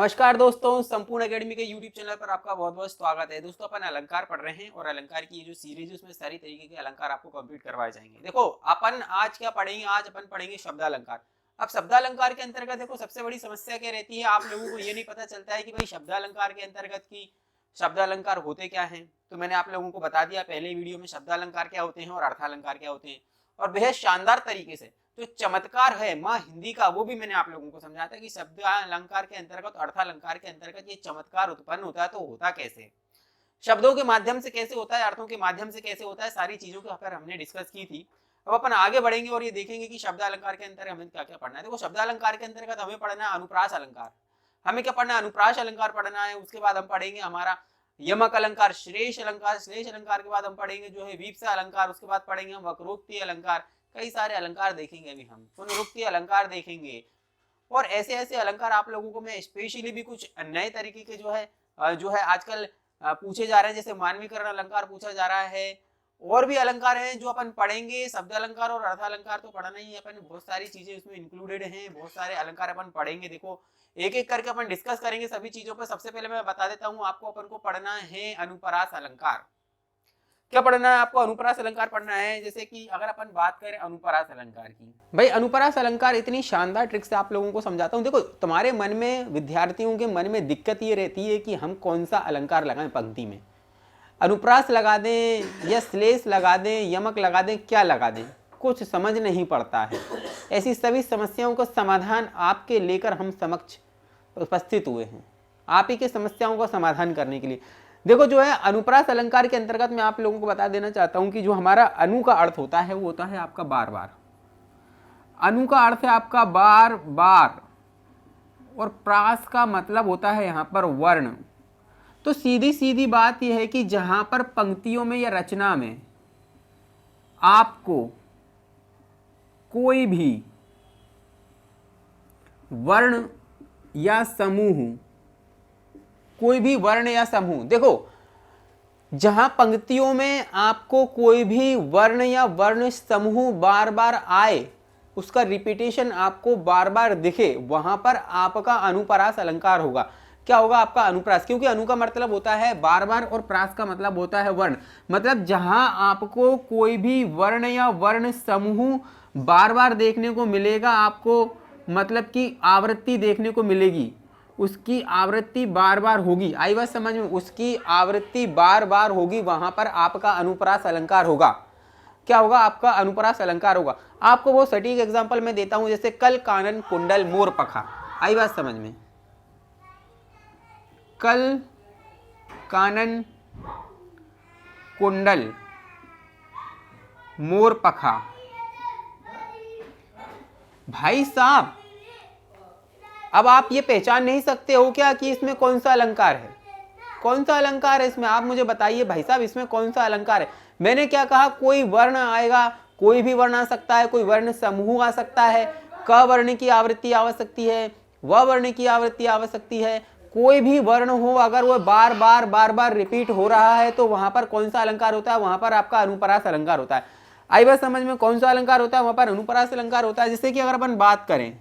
नमस्कार दोस्तों, संपूर्ण एकेडमी के यूट्यूब चैनल पर आपका बहुत बहुत स्वागत है। दोस्तों, अपन अलंकार पढ़ रहे हैं और अलंकार की ये जो सीरीज है उसमें सारी तरीके के अलंकार आपको कंप्लीट करवाए जाएंगे। देखो, अपन आज क्या पढ़ेंगे, आज अपन पढ़ेंगे शब्दालंकार। अब शब्दालंकार के अंतर्गत देखो सबसे बड़ी समस्या क्या रहती है, आप लोगों को ये नहीं पता चलता है कि भाई शब्दालंकार के अंतर्गत की शब्दालंकार होते क्या हैं। तो मैंने आप लोगों को बता दिया पहले वीडियो में शब्दालंकार क्या होते हैं और अर्थालंकार क्या होते हैं, और बेहद शानदार तरीके से जो चमत्कार है माँ हिंदी का वो भी मैंने आप लोगों को समझाया था कि शब्द अलंकार के अंतर्गत अर्थालंकार के अंतर्गत ये चमत्कार उत्पन्न होता है तो होता कैसे, शब्दों के माध्यम से कैसे होता है, अर्थों के माध्यम से कैसे होता है, सारी चीजों के पर हमने डिस्कस की थी। अब अपन आगे बढ़ेंगे और ये देखेंगे कि शब्द अलंकार के अंतर्गत हमें क्या क्या पढ़ना है। देखो, शब्द अलंकार के अंतर्गत हमें पढ़ना है अनुप्रास अलंकार। हमें क्या पढ़ना है, अनुप्रास अलंकार पढ़ना है। उसके बाद हम पढ़ेंगे हमारा यमक अलंकार, श्लेष अलंकार। श्लेष अलंकार के बाद हम पढ़ेंगे जो है वीप्सा अलंकार। उसके बाद पढ़ेंगे हम वक्रोक्ति अलंकार। कई सारे अलंकार देखेंगे अभी हम, पुनरुक्ति अलंकार देखेंगे, और ऐसे ऐसे अलंकार आप लोगों को मैं स्पेशली भी कुछ नए तरीके के जो है आजकल पूछे जा रहे हैं, जैसे मानवीकरण अलंकार पूछा जा रहा है। और भी अलंकार हैं जो अपन पढ़ेंगे, शब्द अलंकार और अर्थालंकार तो पढ़ना ही है अपन, बहुत सारी चीजें उसमें इंक्लूडेड हैं, बहुत सारे अलंकार अपन पढ़ेंगे। देखो, एक एक करके अपन डिस्कस करेंगे सभी चीजों पर। सबसे पहले मैं बता देता हूँ आपको, अपन को पढ़ना है अनुप्रास अलंकार। क्या पढ़ना है आपको, अनुप्रास अलंकार पढ़ना है। जैसे कि अगर अपन बात करें अनुप्रास अलंकार की, भाई अनुप्रास अलंकार इतनी शानदार ट्रिक से आप लोगों को समझाता हूँ। देखो, तुम्हारे मन में, विद्यार्थियों के मन में दिक्कत ये रहती है कि हम कौन सा अलंकार लगाएं पंक्ति में, अनुप्रास लगा दें या श्लेष लगा दें, यमक लगा दें, क्या लगा दें, कुछ समझ नहीं पड़ता है। ऐसी सभी समस्याओं का समाधान आपके लेकर हम समक्ष उपस्थित हुए हैं, आप ही के समस्याओं का समाधान करने के लिए। देखो, जो है अनुप्रास अलंकार के अंतर्गत मैं आप लोगों को बता देना चाहता हूं कि जो हमारा अनु का अर्थ होता है वो होता है आपका बार बार। अनु का अर्थ है आपका बार बार, और प्रास का मतलब होता है यहां पर वर्ण। तो सीधी सीधी बात यह है कि जहां पर पंक्तियों में या रचना में आपको कोई भी वर्ण या समूह, कोई भी वर्ण या समूह, देखो जहां पंक्तियों में आपको कोई भी वर्ण या वर्ण समूह बार बार आए, उसका रिपीटेशन आपको बार बार दिखे, वहां पर आपका अनुप्रास अलंकार होगा। क्या होगा आपका अनुप्रास, क्योंकि अनु का मतलब होता है बार बार और प्रास का मतलब होता है वर्ण। मतलब जहां आपको कोई भी वर्ण या वर्ण समूह बार बार देखने को मिलेगा, आपको मतलब कि आवृत्ति देखने को मिलेगी, उसकी आवृत्ति बार बार होगी। आई बात समझ में, उसकी आवृत्ति बार बार होगी, वहां पर आपका अनुप्रास अलंकार होगा। क्या होगा, आपका अनुप्रास अलंकार होगा। आपको वो सटीक एग्जांपल मैं देता हूं, जैसे कल कानन कुंडल मोर पखा। आई बात समझ में, कल कानन कुंडल मोर पखा। भाई साहब, अब आप ये पहचान नहीं सकते हो क्या कि इसमें कौन सा अलंकार है, कौन सा अलंकार है इसमें, आप मुझे बताइए भाई साहब इसमें कौन सा अलंकार है। मैंने क्या कहा, कोई वर्ण आएगा, कोई भी वर्ण आ सकता है, कोई वर्ण समूह आ सकता है, क वर्ण की आवृत्ति आ सकती है, व वर्ण की आवृत्ति आ सकती है, कोई भी वर्ण हो अगर वो बार बार रिपीट हो रहा है तो वहां पर कौन सा अलंकार होता है, वहां पर आपका अनुप्रास अलंकार होता है। आई बात समझ में, कौन सा अलंकार होता है, वहां पर अनुप्रास अलंकार होता है। जैसे कि अगर अपन बात करें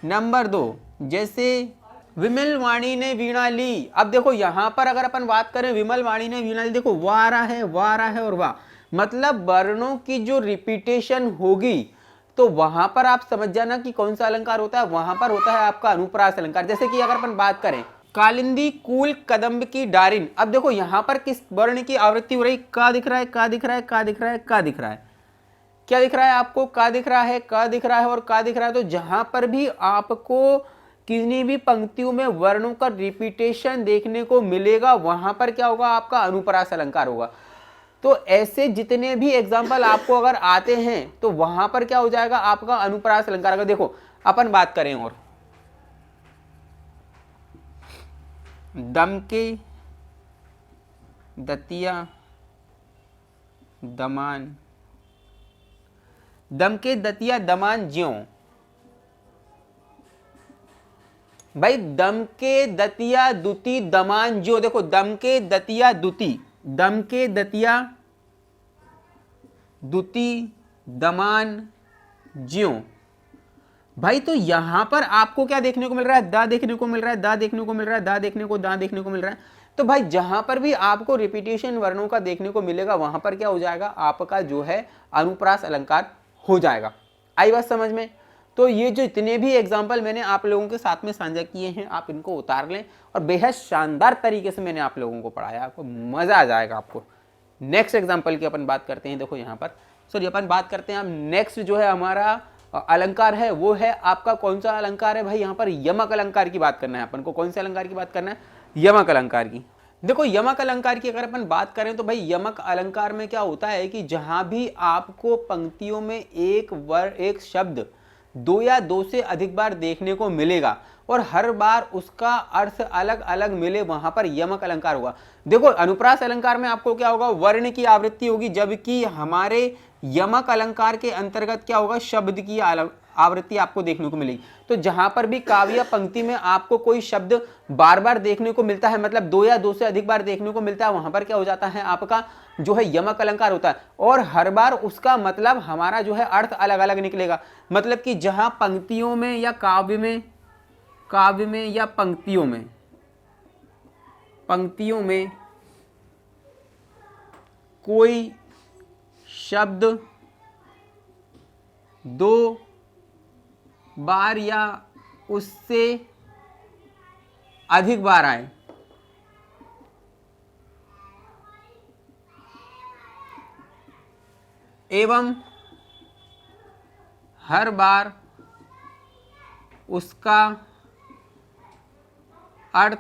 नंबर 2, जैसे विमल वाणी ने वीणा ली। अब देखो यहां पर अगर अपन बात करें विमल वाणी ने वीणा ली, देखो वाह रहा है, वाह रहा है और वाह, मतलब वर्णों की जो रिपीटेशन होगी तो वहां पर आप समझ जाना कि कौन सा अलंकार होता है, वहां पर होता है आपका अनुप्रास अलंकार। जैसे कि अगर अपन बात करें कालिंदी कूल कदम्ब की डारिन, अब देखो यहां पर किस वर्ण की आवृत्ति हो रही, का दिख रहा है, का दिख रहा है, का दिख रहा है, का दिख रहा है, क्या दिख रहा है आपको, का दिख रहा है, का दिख रहा है और का दिख रहा है। तो जहां पर भी आपको किसी भी पंक्तियों में वर्णों का रिपीटेशन देखने को मिलेगा, वहां पर क्या होगा, आपका अनुप्रास अलंकार होगा। तो ऐसे जितने भी एग्जाम्पल आपको अगर आते हैं तो वहां पर क्या हो जाएगा, आपका अनुप्रास अलंकार। अगर देखो अपन बात करें और दम के दतिया दमान, दम के दतिया दमान ज्यों, भाई दम के दतिया दुती दमान ज्यों, देखो दम के दतिया दुती, दम के दतिया दुती दमान ज्यों, भाई तो यहां पर आपको क्या देखने को मिल रहा है, द देखने को मिल रहा है, द देखने को मिल रहा है, द देखने को, दा देखने को मिल रहा है। तो भाई जहां पर भी आपको रिपीटेशन वर्णों का देखने को मिलेगा वहां पर क्या हो जाएगा, आपका जो है अनुप्रास अलंकार हो जाएगा। आई बात समझ में। तो ये जो इतने भी एग्जाम्पल मैंने आप लोगों के साथ में साझा किए हैं, आप इनको उतार लें और बेहद शानदार तरीके से मैंने आप लोगों को पढ़ाया, आपको मजा आ जाएगा। आपको नेक्स्ट एग्जाम्पल की अपन बात करते हैं। देखो यहाँ पर सॉरी अपन बात करते हैं, नेक्स्ट जो है हमारा अलंकार है वो है आपका कौन सा अलंकार है भाई, यहाँ पर यमक अलंकार की बात करना है अपन को। कौन से अलंकार की बात करना है, यमक अलंकार की। देखो यमक अलंकार की अगर अपन बात करें तो भाई यमक अलंकार में क्या होता है कि जहां भी आपको पंक्तियों में एक शब्द दो या दो से अधिक बार देखने को मिलेगा और हर बार उसका अर्थ अलग अलग मिले, वहां पर यमक अलंकार होगा। देखो अनुप्रास अलंकार में आपको क्या होगा, वर्ण की आवृत्ति होगी, जबकि हमारे यमक अलंकार के अंतर्गत क्या होगा, शब्द की आवृत्ति आपको देखने को मिलेगी। तो जहां पर भी काव्य पंक्ति में आपको कोई शब्द बार बार देखने को मिलता है, मतलब दो या दो से अधिक बार देखने को मिलता है, वहां पर क्या हो जाता है, आपका जो है यमक अलंकार होता है। और हर बार उसका मतलब हमारा जो है अर्थ अलग अलग निकलेगा। मतलब कि जहां पंक्तियों में या काव्य में या पंक्तियों में कोई शब्द दो बार या उससे अधिक बार आए, एवं हर बार उसका अर्थ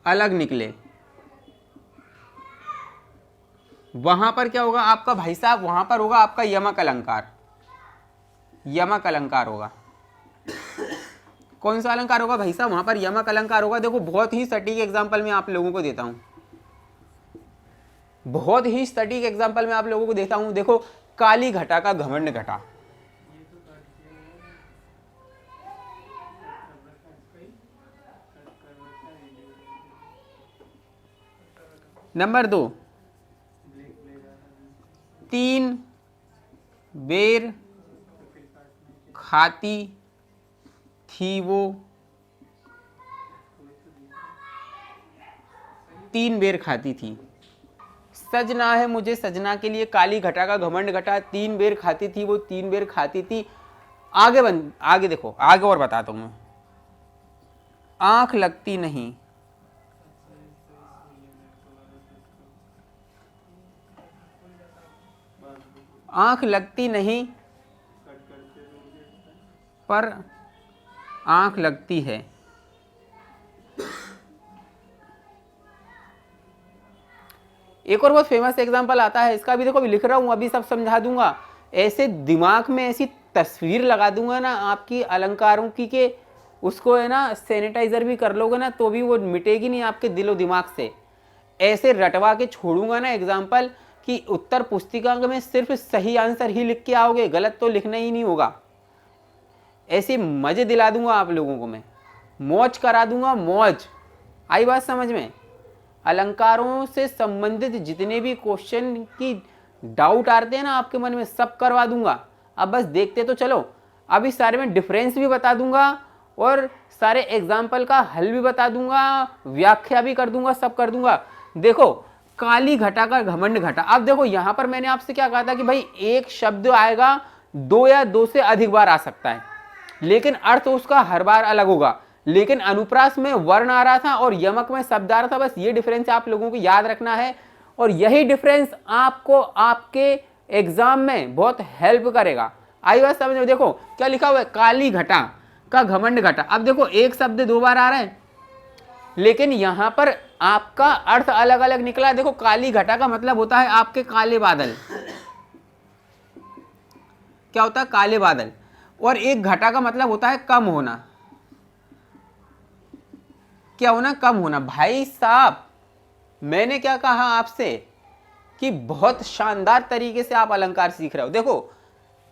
अलग निकले, वहां पर क्या होगा आपका भाई साहब, वहां पर होगा आपका यमक अलंकार। यमक अलंकार होगा। कौन सा अलंकार होगा भाई साहब, वहां पर यमक अलंकार होगा। देखो बहुत ही सटीक एग्जांपल मैं आप लोगों को देता हूं, बहुत ही सटीक एग्जांपल मैं आप लोगों को देता हूं। देखो काली घटा का घमंड घटा, नंबर 2, 3 बेर खाती थी वो, 3 बेर खाती थी। सजना है मुझे सजना के लिए, काली घटा का घमंड घटा, 3 बेर खाती थी वो, 3 बेर खाती थी। आगे देखो, आगे और बताता हूं मैं। आंख लगती नहीं, आंख लगती नहीं पर आंख लगती है। एक और बहुत फेमस एग्जांपल आता है, इसका भी देखो अभी लिख रहा हूं, अभी सब समझा दूंगा। ऐसे दिमाग में ऐसी तस्वीर लगा दूंगा ना आपकी अलंकारों की के उसको है ना सैनिटाइजर भी कर लोगे ना तो भी वो मिटेगी नहीं आपके दिलो दिमाग से। ऐसे रटवा के छोड़ूंगा ना एग्जाम्पल कि उत्तर पुस्तिका में सिर्फ सही आंसर ही लिख के आओगे, गलत तो लिखना ही नहीं होगा। ऐसे मजे दिला दूंगा आप लोगों को मैं, मौज करा दूंगा, मौज। आई बात समझ में। अलंकारों से संबंधित जितने भी क्वेश्चन की डाउट आते हैं ना आपके मन में, सब करवा दूंगा। अब बस देखते तो चलो। अब इस सारे में डिफरेंस भी बता दूंगा और सारे एग्जाम्पल का हल भी बता दूंगा, व्याख्या भी कर दूंगा, सब कर दूंगा। देखो काली घटा का घमंड घटा, अब देखो यहां पर मैंने आपसे क्या कहा था कि भाई एक शब्द आएगा, दो या दो से अधिक बार आ सकता है, लेकिन अर्थ उसका हर बार अलग होगा। लेकिन अनुप्रास में वर्ण आ रहा था और यमक में शब्द आ रहा था। बस ये डिफरेंस आप लोगों को याद रखना है और यही डिफरेंस आपको आपके एग्जाम में बहुत हेल्प करेगा। आई बात समझ में। देखो क्या लिखा हुआ है, काली घटा का घमंड घटा। अब देखो एक शब्द 2 बार आ रहा है लेकिन यहां पर आपका अर्थ अलग अलग निकला। देखो काली घटा का मतलब होता है आपके काले बादल, क्या होता है, काले बादल। और एक घटा का मतलब होता है कम होना। क्या होना, कम होना। भाई साहब मैंने क्या कहा आपसे कि बहुत शानदार तरीके से आप अलंकार सीख रहे हो। देखो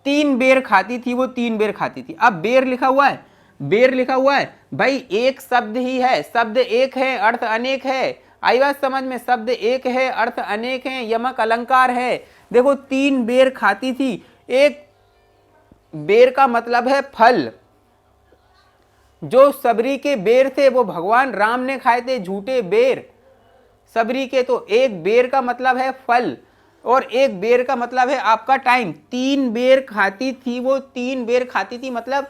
3 बेर खाती थी वो, 3 बेर खाती थी। अब बेर लिखा हुआ है, बेर लिखा हुआ है भाई, एक शब्द ही है, शब्द एक है अर्थ अनेक है। आई बात समझ में, शब्द एक है अर्थ अनेक है, यमक अलंकार है। देखो 3 बेर खाती थी, एक बेर का मतलब है फल। जो सबरी के बेर थे वो भगवान राम ने खाए थे, झूठे बेर सबरी के। तो एक बेर का मतलब है फल और एक बेर का मतलब है आपका टाइम। 3 बेर खाती थी वो, 3 बेर खाती थी मतलब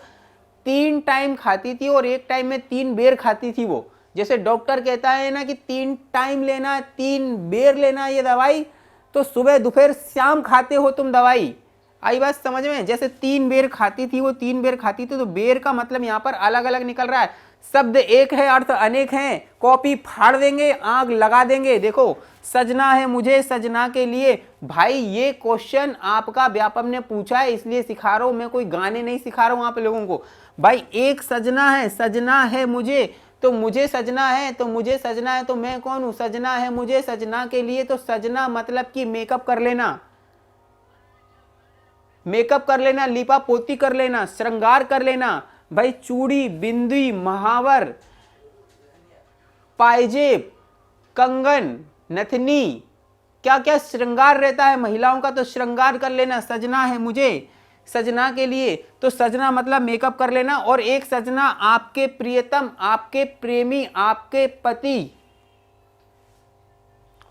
3 टाइम खाती थी और एक टाइम में 3 बेर खाती थी वो। जैसे डॉक्टर कहता है ना कि 3 टाइम लेना, 3 बेर लेना ये दवाई, तो सुबह दोपहर शाम खाते हो तुम दवाई। आई बात समझ में? जैसे 3 बेर खाती थी वो, 3 बेर खाती थी, तो बेर का मतलब यहाँ पर अलग अलग निकल रहा है। शब्द एक है, अर्थ अनेक हैं। कॉपी फाड़ देंगे, आग लगा देंगे। देखो, सजना है मुझे सजना के लिए। भाई ये क्वेश्चन आपका व्यापम ने पूछा है, इसलिए सिखा रहा हूं मैं, कोई गाने नहीं सिखा रहा हूं आप लोगों को। भाई एक सजना है मुझे, तो मुझे सजना है, तो मुझे सजना है, तो मैं कौन हूं? सजना है मुझे सजना के लिए। तो सजना मतलब कि मेकअप कर लेना, मेकअप कर लेना, लिपा पोती कर लेना, श्रृंगार कर लेना। भाई चूड़ी, बिंदी, महावर, पायजेब, कंगन, नथनी, क्या क्या श्रृंगार रहता है महिलाओं का, तो श्रृंगार कर लेना। सजना है मुझे सजना के लिए, तो सजना मतलब मेकअप कर लेना। और एक सजना आपके प्रियतम, आपके प्रेमी, आपके पति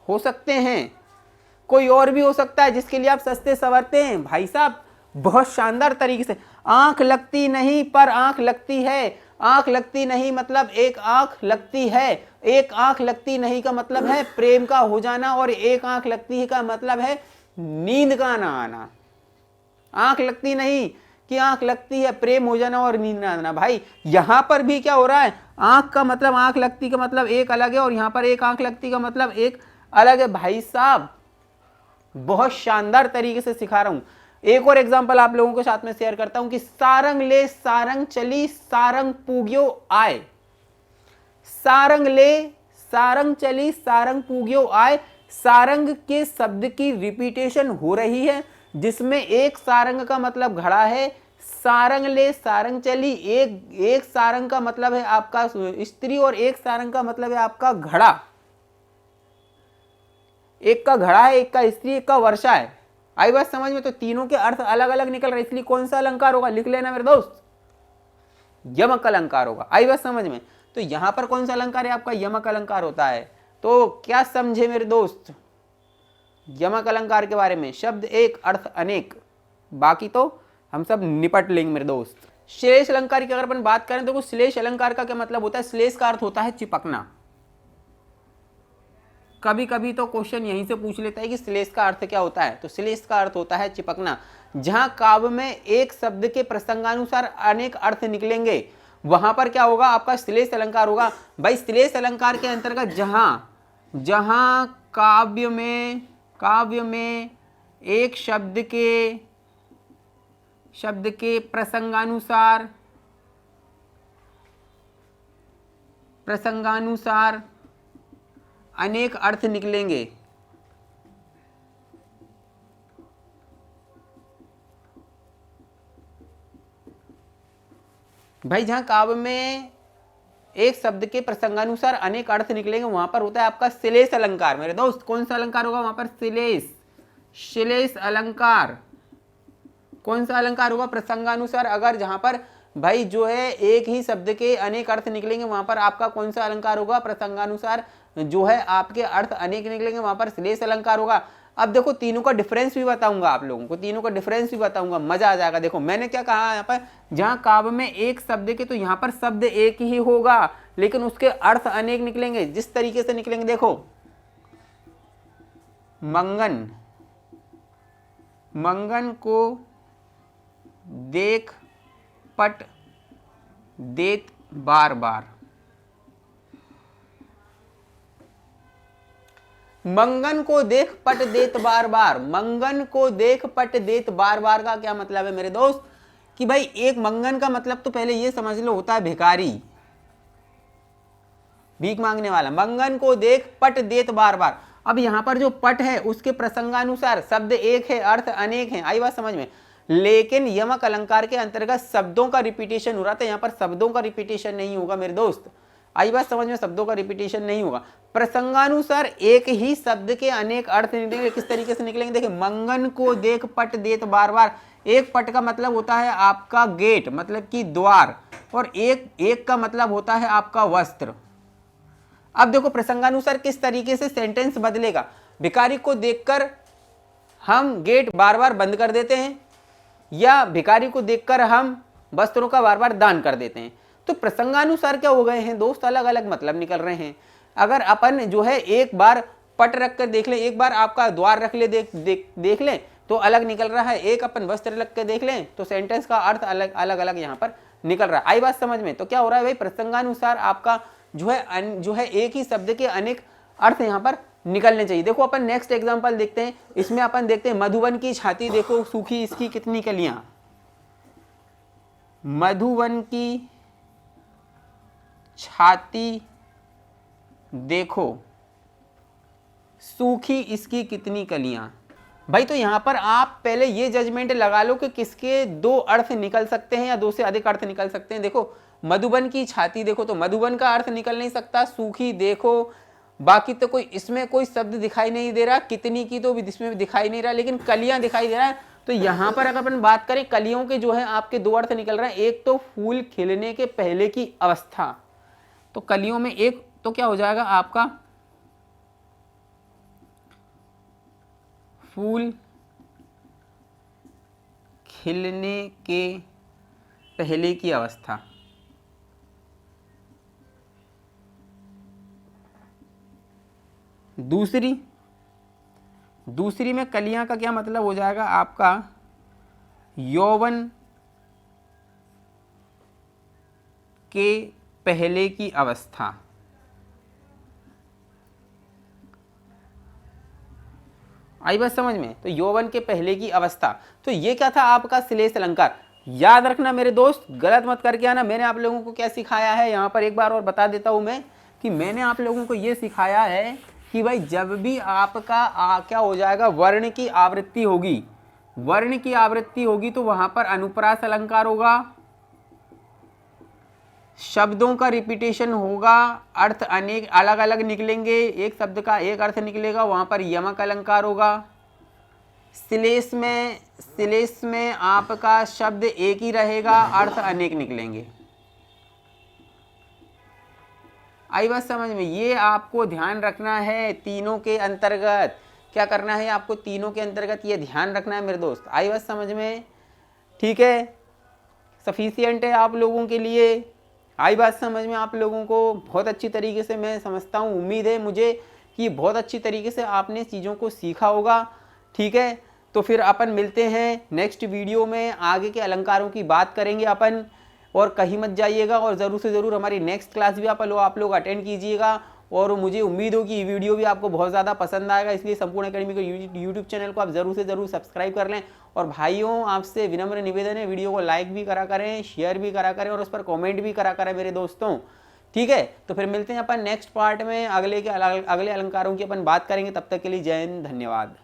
हो सकते हैं, कोई और भी हो सकता है जिसके लिए आप सस्ते संवरते हैं। भाई साहब बहुत शानदार तरीके से। आंख लगती नहीं पर आंख लगती है। आंख लगती नहीं मतलब एक आंख लगती है। एक आंख लगती नहीं का मतलब है प्रेम का हो जाना, और एक आंख लगती है का मतलब है नींद का ना आना। आंख लगती नहीं कि आंख लगती है, प्रेम हो जाना और नींद ना आना। भाई यहां पर भी क्या हो रहा है? आंख का मतलब, आंख लगती का मतलब एक अलग है, और यहां पर एक आंख लगती का मतलब एक अलग है। भाई साहब बहुत शानदार तरीके से सिखा रहा हूं। एक और एग्जांपल आप लोगों के साथ में शेयर करता हूं कि सारंग ले सारंग चली सारंग पूग्यो आए। सारंग ले सारंग चली सारंग पूग्यो आए। सारंग के शब्द की रिपीटेशन हो रही है, जिसमें एक सारंग का मतलब घड़ा है। सारंग ले सारंग चली, एक सारंग का मतलब है आपका स्त्री, और एक सारंग का मतलब है आपका घड़ा। एक का घड़ा है, एक का स्त्री, एक का वर्षा है। आई बात समझ में? तो तीनों के अर्थ अलग अलग निकल रहे, इसलिए कौन सा अलंकार होगा लिख लेना मेरे दोस्त, यमक अलंकार होगा। आई बात समझ में? तो यहां पर कौन सा अलंकार है आपका? यमक अलंकार होता है। तो क्या समझे मेरे दोस्त यमक अलंकार के बारे में? शब्द एक, अर्थ अनेक, बाकी तो हम सब निपट लेंगे मेरे दोस्त। श्लेष अलंकार की अगर अपन बात करें तो श्लेष अलंकार का क्या मतलब होता है? श्लेष का अर्थ होता है चिपकना। कभी कभी तो क्वेश्चन यहीं से पूछ लेता है कि श्लेष का अर्थ क्या होता है, तो श्लेष का अर्थ होता है चिपकना। जहां काव्य में एक शब्द के प्रसंगानुसार अनेक अर्थ निकलेंगे, वहां पर क्या होगा? आपका श्लेष अलंकार होगा। भाई श्लेष अलंकार के अंतर्गत जहां काव्य में एक शब्द के प्रसंगानुसार अनेक अर्थ निकलेंगे, भाई जहां काव्य में एक शब्द के प्रसंगानुसार अनेक अर्थ निकलेंगे, वहां पर होता है आपका श्लेष अलंकार। मेरे दोस्त कौन सा अलंकार होगा वहां पर? श्लेष अलंकार। कौन सा अलंकार होगा? प्रसंगानुसार। अगर जहां पर भाई जो है एक ही शब्द के अनेक अर्थ निकलेंगे, वहां पर आपका कौन सा अलंकार होगा? प्रसंगानुसार जो है आपके अर्थ अनेक निकलेंगे, वहां पर श्लेष अलंकार होगा। अब देखो तीनों का डिफरेंस भी बताऊंगा आप लोगों को, तीनों का डिफरेंस भी बताऊंगा, मजा आ जाएगा। देखो मैंने क्या कहा यहाँ पर, जहां काव्य में एक शब्द के, तो यहाँ पर शब्द एक ही होगा लेकिन उसके अर्थ अनेक निकलेंगे। जिस तरीके से निकलेंगे देखो, मंगन को देख पट देत बार बार। मंगन को देख पट देत बार बार। मंगन को देख पट देत बार बार का क्या मतलब है मेरे दोस्त? कि भाई एक मंगन का मतलब तो पहले ये समझ लो होता है भिखारी, भीख मांगने वाला। मंगन को देख पट देत बार बार। अब यहां पर जो पट है उसके प्रसंगानुसार शब्द एक है, अर्थ अनेक है। आई बात समझ में? लेकिन यमक अलंकार के अंतर्गत शब्दों का रिपीटेशन हो रहा था, यहां पर शब्दों का रिपीटेशन नहीं होगा मेरे दोस्त। आई बात समझ में, शब्दों का रिपीटेशन नहीं होगा। प्रसंगानुसार एक ही शब्द के अनेक अर्थ निकलेंगे। किस तरीके से निकलेंगे, देखिए मंगन को देख पट देत बार बार। एक पट का मतलब होता है आपका गेट, मतलब कि द्वार, और एक का मतलब होता है आपका वस्त्र। अब देखो प्रसंगानुसार किस तरीके से सेंटेंस बदलेगा। भिखारी को देखकर हम गेट बार बार बंद कर देते हैं, या भिखारी को देखकर हम वस्त्रों का बार बार दान कर देते हैं। तो प्रसंगानुसार क्या हो गए हैं दोस्त, अलग अलग मतलब निकल रहे हैं। अगर अपन जो है एक बार पट रख कर देख लें, एक बार आपका द्वार रख ले देख लें तो अलग निकल रहा है, एक अपन वस्त्र रख के देख लें तो सेंटेंस का अर्थ अलग अलग यहाँ पर निकल रहा है। आई बात समझ में। तो क्या हो रहा है भाई, प्रसंगानुसार आपका जो है एक ही शब्द के अनेक अर्थ यहाँ पर निकलने चाहिए। देखो अपन नेक्स्ट एग्जांपल देखते हैं। इसमें अपन देखते हैं मधुवन की छाती देखो सूखी इसकी कितनी कलियां। मधुवन की छाती देखो सूखी इसकी कितनी कलियां। भाई तो यहां पर आप पहले ये जजमेंट लगा लो कि किसके दो अर्थ निकल सकते हैं या दो से अधिक अर्थ निकल सकते हैं। देखो मधुबन की छाती देखो तो मधुबन का अर्थ निकल नहीं सकता, सूखी देखो, बाकी तो कोई इसमें कोई शब्द दिखाई नहीं दे रहा, कितनी की तो इसमें भी दिखाई नहीं रहा, लेकिन कलियां दिखाई दे रहा है। तो यहाँ पर अगर अपन बात करें कलियों के जो है आपके दो अर्थ निकल रहे हैं। एक तो फूल खिलने के पहले की अवस्था, तो कलियों में एक तो क्या हो जाएगा आपका फूल खिलने के पहले की अवस्था। दूसरी में कलियां का क्या मतलब हो जाएगा आपका यौवन के पहले की अवस्था। आई बात समझ में। तो यौवन के पहले की अवस्था, तो ये क्या था आपका श्लेष अलंकार। याद रखना मेरे दोस्त, गलत मत करके आना। मैंने आप लोगों को क्या सिखाया है यहाँ पर एक बार और बता देता हूँ मैं, कि मैंने आप लोगों को ये सिखाया है कि भाई जब भी आपका क्या हो जाएगा वर्ण की आवृत्ति होगी, वर्ण की आवृत्ति होगी तो वहां पर अनुप्रास अलंकार होगा, शब्दों का रिपीटेशन होगा, अर्थ अनेक अलग अलग निकलेंगे, एक शब्द का एक अर्थ निकलेगा, वहां पर यमक अलंकार होगा। श्लेष में आपका शब्द एक ही रहेगा, अर्थ अनेक निकलेंगे। आई बात समझ में। ये आपको ध्यान रखना है तीनों के अंतर्गत। क्या करना है आपको, तीनों के अंतर्गत ये ध्यान रखना है मेरे दोस्त। आई बात समझ में, ठीक है, सफिशिएंट है आप लोगों के लिए। आई बात समझ में आप लोगों को बहुत अच्छी तरीके से मैं समझता हूँ। उम्मीद है मुझे कि बहुत अच्छी तरीके से आपने चीज़ों को सीखा होगा, ठीक है। तो फिर अपन मिलते हैं नेक्स्ट वीडियो में, आगे के अलंकारों की बात करेंगे अपन। और कहीं मत जाइएगा, और ज़रूर से ज़रूर हमारी नेक्स्ट क्लास भी आप लोग अटेंड कीजिएगा। और मुझे उम्मीद हो कि ये वीडियो भी आपको बहुत ज़्यादा पसंद आएगा, इसलिए संपूर्ण एकेडमी के यूट्यूब चैनल को आप ज़रूर से ज़रूर सब्सक्राइब कर लें। और भाइयों आपसे विनम्र निवेदन है, वीडियो को लाइक भी करा करें, शेयर भी करा करें, और उस पर कमेंट भी करा करें मेरे दोस्तों, ठीक है। तो फिर मिलते हैं अपन नेक्स्ट पार्ट में, अगले अलंकारों की अपन बात करेंगे। तब तक के लिए जय हिंद, धन्यवाद।